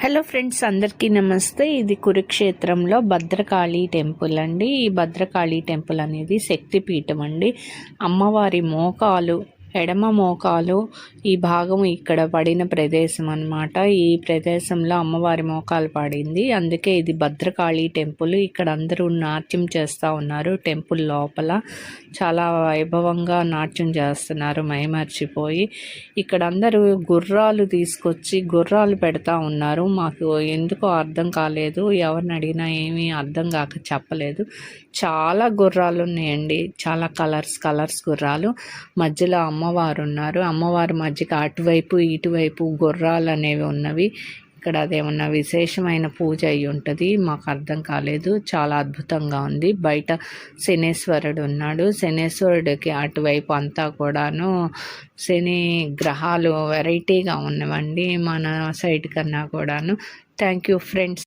Hello friends, అందరికీ నమస్తే. ఇది కురుక్షేత్రంలో భద్రకాళి టెంపుల్ అండి. ఈ భద్రకాళి టెంపుల్ అనేది శక్తిపీఠం అండి. అమ్మవారి మోకాలు, ఎడమ మోకాలు ఈ భాగం ఇక్కడ పడిన ప్రదేశం అన్నమాట. ఈ ప్రదేశంలో అమ్మవారి మోకాలు పడింది, అందుకే ఇది భద్రకాళి టెంపుల్. ఇక్కడ అందరూ నాట్యం చేస్తూ ఉన్నారు. టెంపుల్ లోపల చాలా వైభవంగా నాట్యం చేస్తున్నారు మైమర్చిపోయి. ఇక్కడ అందరూ గుర్రాలు తీసుకొచ్చి గుర్రాలు పెడతా ఉన్నారు. మాకు ఎందుకో అర్థం కాలేదు, ఎవరిని అడిగినా ఏమీ అర్థం కాక చెప్పలేదు. చాలా గుర్రాలు ఉన్నాయండి, చాలా కలర్స్ గుర్రాలు. మధ్యలో అమ్మవారు ఉన్నారు. అమ్మవారి మధ్యకి అటువైపు ఇటువైపు గుర్రాలు అనేవి ఉన్నవి. ఇక్కడ అదేమన్నా విశేషమైన పూజ అయి ఉంటుంది, మాకు అర్థం కాలేదు. చాలా అద్భుతంగా ఉంది. బయట శనేశ్వరుడు ఉన్నాడు. శనేశ్వరుడికి అటువైపు అంతా కూడాను శని గ్రహాలు వెరైటీగా ఉన్నవండి, మన సైడ్ కన్నా కూడాను. Thank you friends.